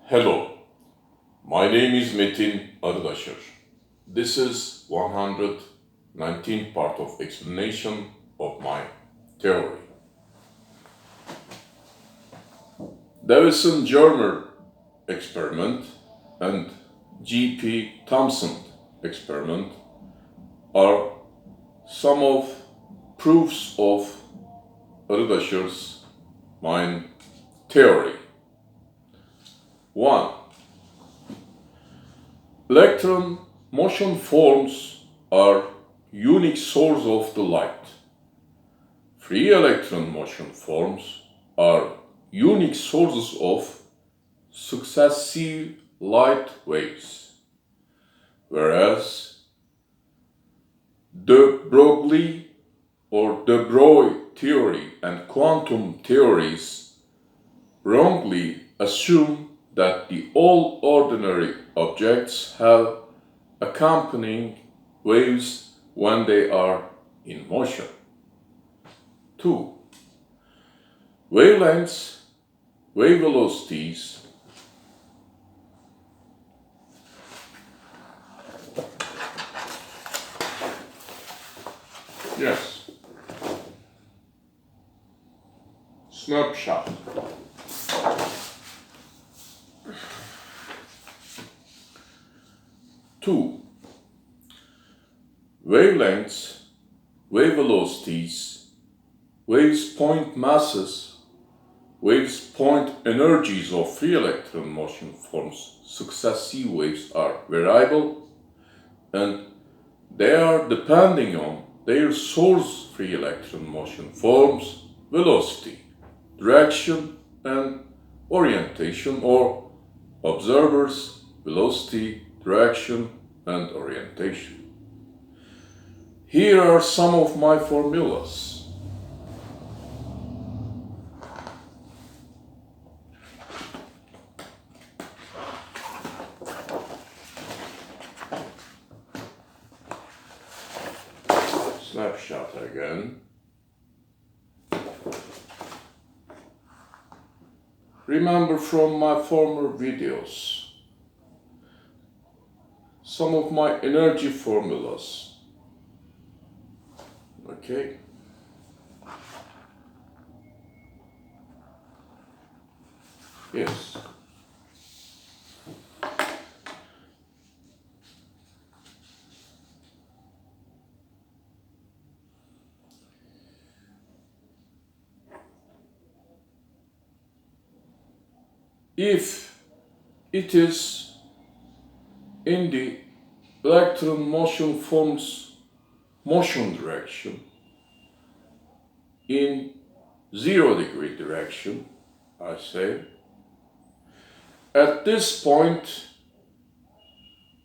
Hello, my name is METİN Arıdaşır. This is 119th part of explanation of my theory. Davisson-Germer experiment and G.P. Thompson experiment are some of proofs of Arıdaşır's main theory. 1. Electron motion forms are unique source of the light. Free electron motion forms are unique sources of successive light waves, whereas the Broglie or de Broglie theory and quantum theories wrongly assume that the all ordinary objects have accompanying waves when they are in motion. 2. Wavelengths, wave velocities, yes, snapshot. Two, wavelengths, wave velocities, waves point masses, waves point energies of free electron motion forms, successive waves are variable and they are depending on their source free electron motion forms, velocity, direction and orientation, or observer's velocity, direction and orientation. Here are some of my formulas. Snapshot again. Remember from my former videos some of my energy formulas. Okay. Yes. If it is in the electron motion forms motion direction, in 0 degree direction, I say, at this point,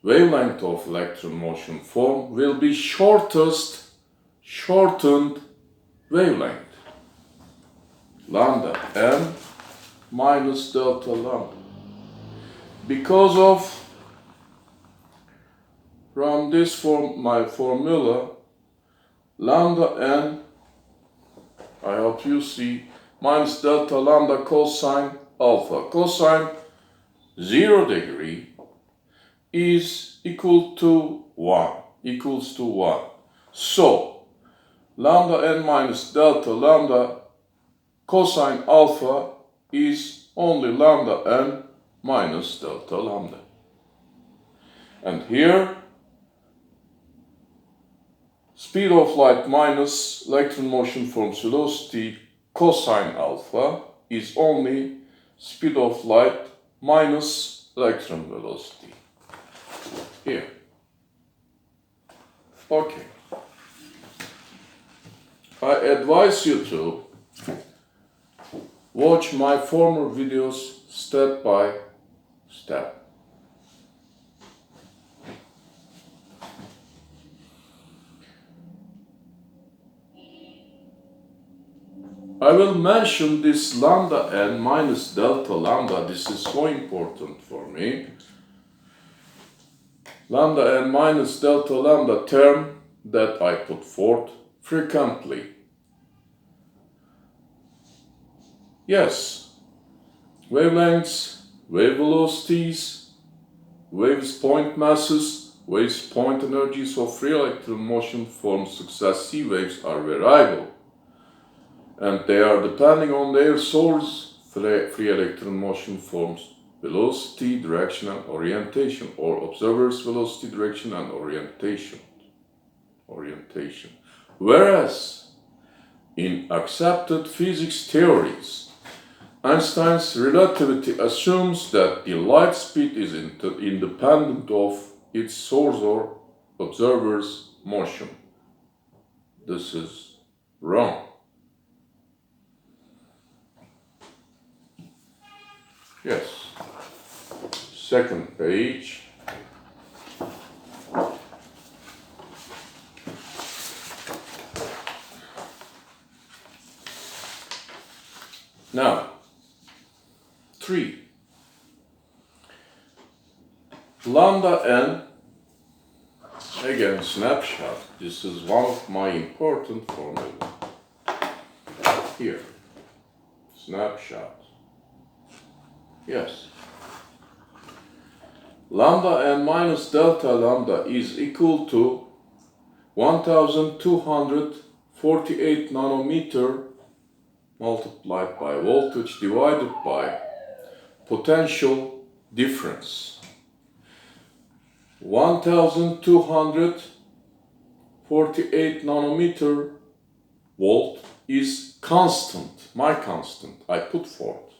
wavelength of electron motion form will be shortened wavelength, lambda n minus delta lambda. Because of from this my formula, lambda n, I hope you see, minus delta lambda cosine alpha. Cosine 0 degree is equal to 1, equals to 1. So, lambda n minus delta lambda cosine alpha is only lambda n minus delta lambda. And here, speed of light minus electron motion forms velocity cosine alpha is only speed of light minus electron velocity. Here. Okay. I advise you to watch my former videos step by step. I will mention this lambda n minus delta lambda. This is so important for me. Lambda n minus delta lambda term that I put forth frequently. Yes, wavelengths, wave velocities, waves point masses, waves point energies of free electron motion forms successive waves are variable, and they are depending on their source free electron motion forms velocity, direction and orientation, or observer's velocity, direction and orientation. Whereas in accepted physics theories, Einstein's relativity assumes that the light speed is independent of its source or observer's motion. This is wrong. Yes. Second page. Now, 3. λn, again snapshot. This is one of my important formulas. Here, snapshot. Yes. λn minus delta lambda is equal to 1248 nanometer multiplied by voltage divided by potential difference. 1248 nanometer volt is constant, my constant, I put forth.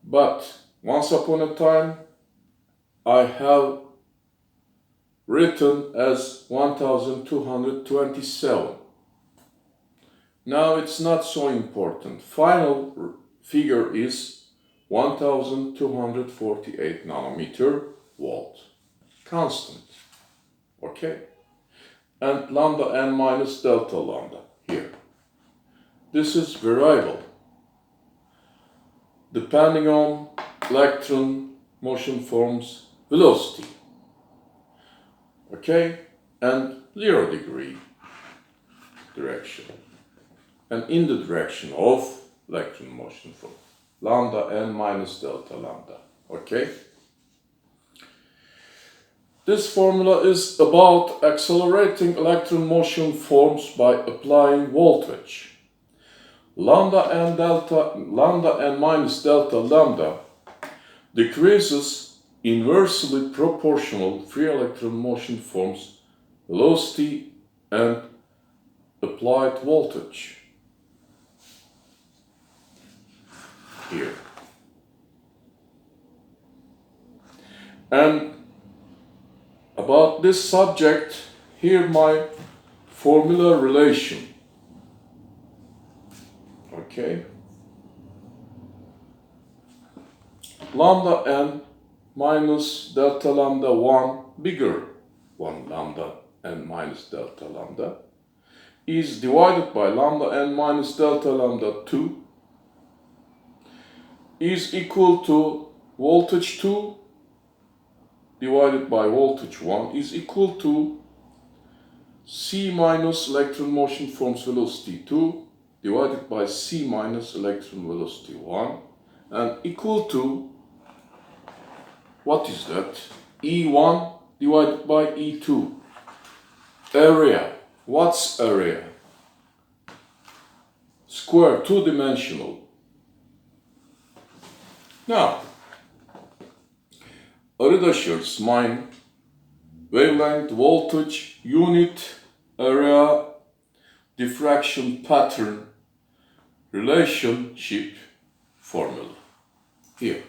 But once upon a time, I have written as 1227. Now it's not so important. Final figure is 1248 nanometer volt. Constant. Okay? And lambda n minus delta lambda here. This is variable, depending on electron motion forms velocity. Okay? And 0 degree direction. And in the direction of electron motion form. Lambda n minus delta lambda. Okay? This formula is about accelerating electron motion forms by applying voltage. Lambda n minus delta lambda decreases inversely proportional free electron motion forms velocity and applied voltage. Here. And about this subject, here my formula relation. Okay. Lambda n minus delta lambda 1 bigger 1 lambda n minus delta lambda is divided by lambda n minus delta lambda 2 is equal to voltage 2 divided by voltage 1 is equal to c minus electron motion forms velocity 2 divided by c minus electron velocity 1 and equal to, what is that? E1 divided by E2. Area. What's area? Square, two-dimensional. Now, Arıdaşır's mine wavelength voltage unit area diffraction pattern relationship formula. Here.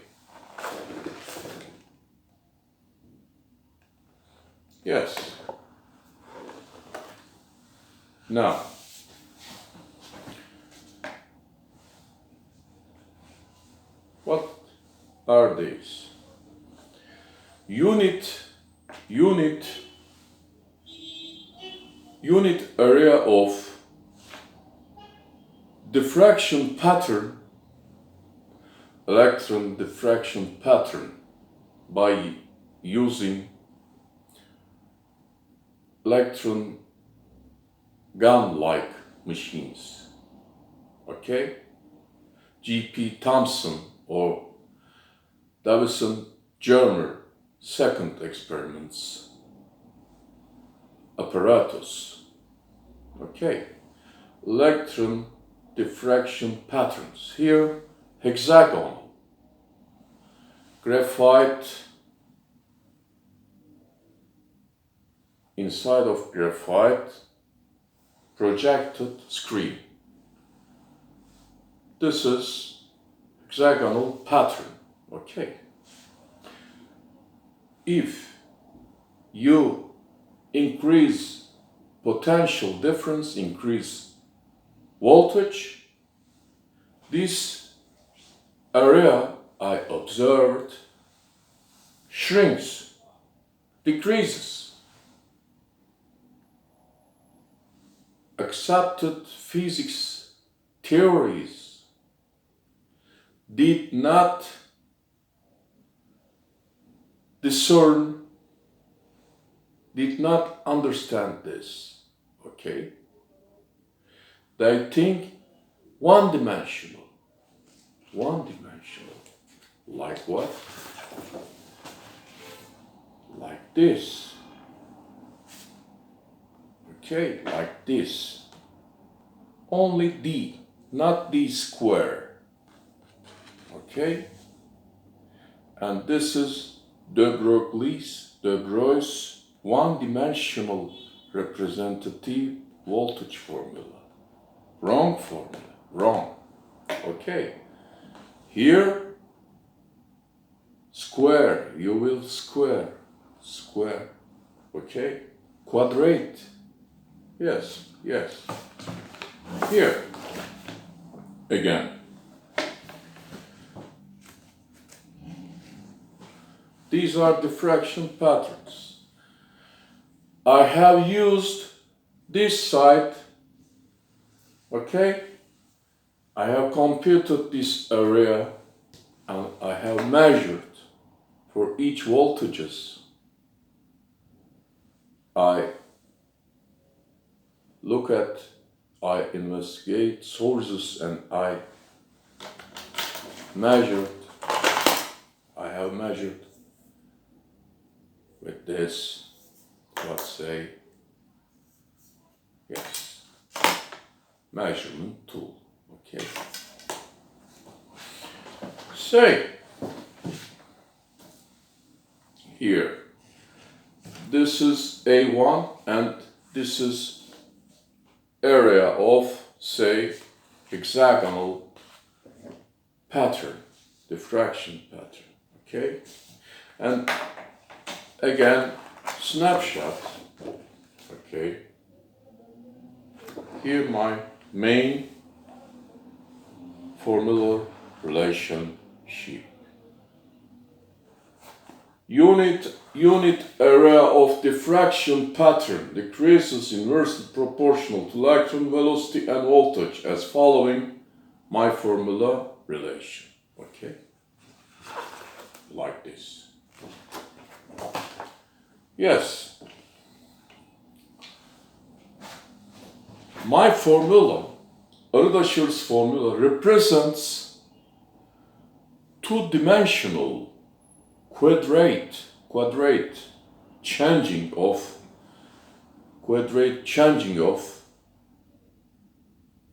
Yes. Now, what are these? Unit area of diffraction pattern, electron diffraction pattern by using electron gun-like machines. Okay? GP Thompson or Davisson-Germer second experiments apparatus. Okay, electron diffraction patterns. Here, hexagonal, graphite, inside of graphite, projected screen. This is hexagonal pattern. Okay. If you increase potential difference, increase voltage, this area I observed shrinks, decreases. Accepted physics theories did not discern, did not understand this. Okay? They think one-dimensional. One-dimensional. Like what? Like this. Okay, like this. Only D, not D square. Okay? And this is de Broglie's one-dimensional representative voltage formula. Wrong formula, wrong. Okay. Here, square, you will square. Okay? Quadrate. Yes. Here, again. These are diffraction patterns. I have used this side, okay? I have computed this area and I have measured for each voltages. I look at, I investigate sources and I have measured with this, let's say, yes, measurement tool, okay. Say, here, this is A1 and this is area of, say, hexagonal pattern, diffraction pattern, okay? And again, snapshot, okay? Here my main formula relationship. Unit area of diffraction pattern decreases inversely proportional to electron velocity and voltage as following my formula relation. Okay? Like this. Yes. My formula, Arıdaşır's formula, represents two-dimensional quadrate changing of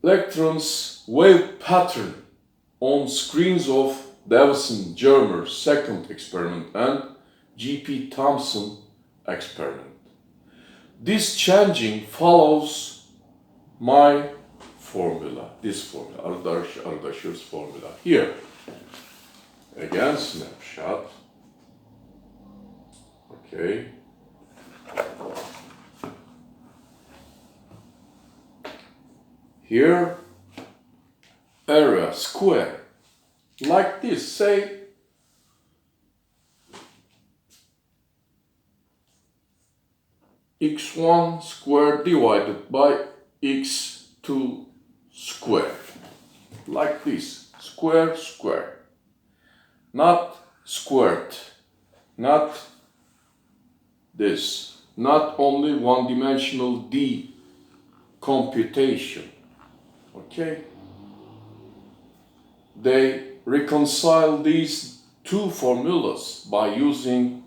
electrons wave pattern on screens of Davisson-Germer second experiment and G.P. Thompson experiment. This changing follows my formula, this formula, Arıdaşır's formula. Here, again snapshot. Okay. Here, area square, like this, say, x1 square divided by x2 square, like this, square, not squared, not this, not only one-dimensional D computation, okay? They reconcile these two formulas by using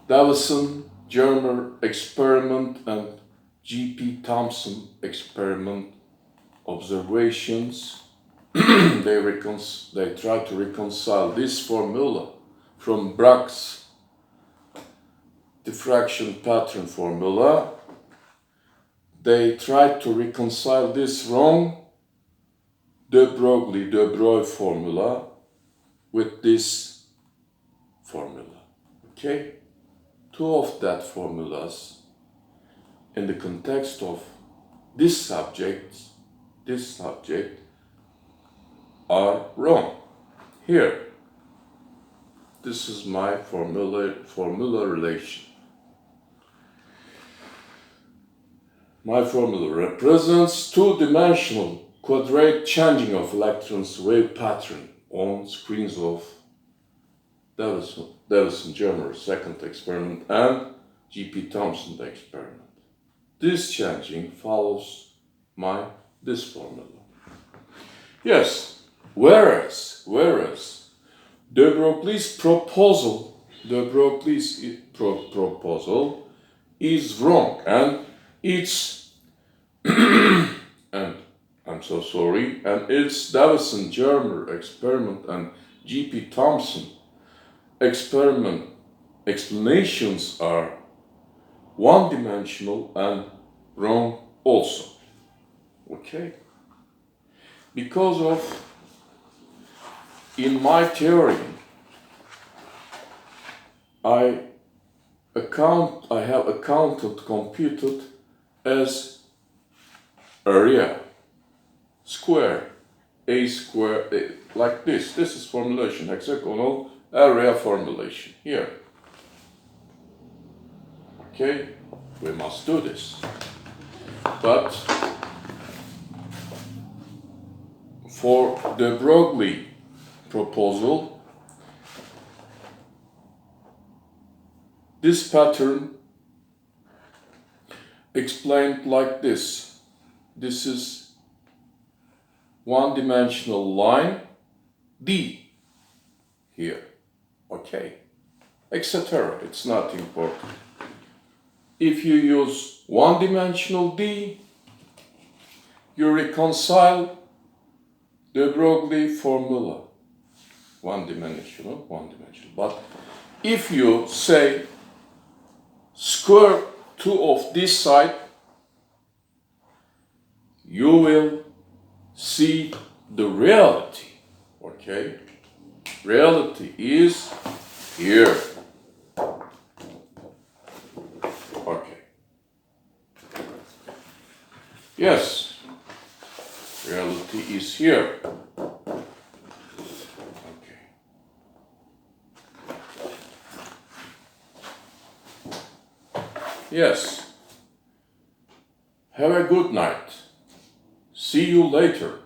Davisson-Germer experiment and Thompson experiment observations. They try to reconcile this formula from Broglie's diffraction pattern formula. They try to reconcile this wrong de Broglie formula with this formula. Okay? Two of that formulas in the context of this subject are wrong. Here, this is my formula relation. My formula represents two-dimensional quadrate changing of electrons wave pattern on screens of Davisson-Germer second experiment and Thompson experiment. This changing follows this formula. Yes, whereas de Broglie's proposal is wrong, and it's and I'm so sorry, and its Davisson-Germer experiment and Thompson experiment explanations are one-dimensional and wrong also. Okay? Because of, in my theory, I have computed as area square, a square, like this. This is formulation, hexagonal area formulation here. Okay, we must do this. But for the Broglie proposal, this pattern explained like this. This is one-dimensional line D here, okay, etc. It's not important. If you use one-dimensional D, you reconcile the Broglie formula. One-dimensional. But if you say square two of this side, you will see the reality. Okay? Reality is here. Okay. Yes. Reality is here. Okay. Yes. Have a good night. See you later.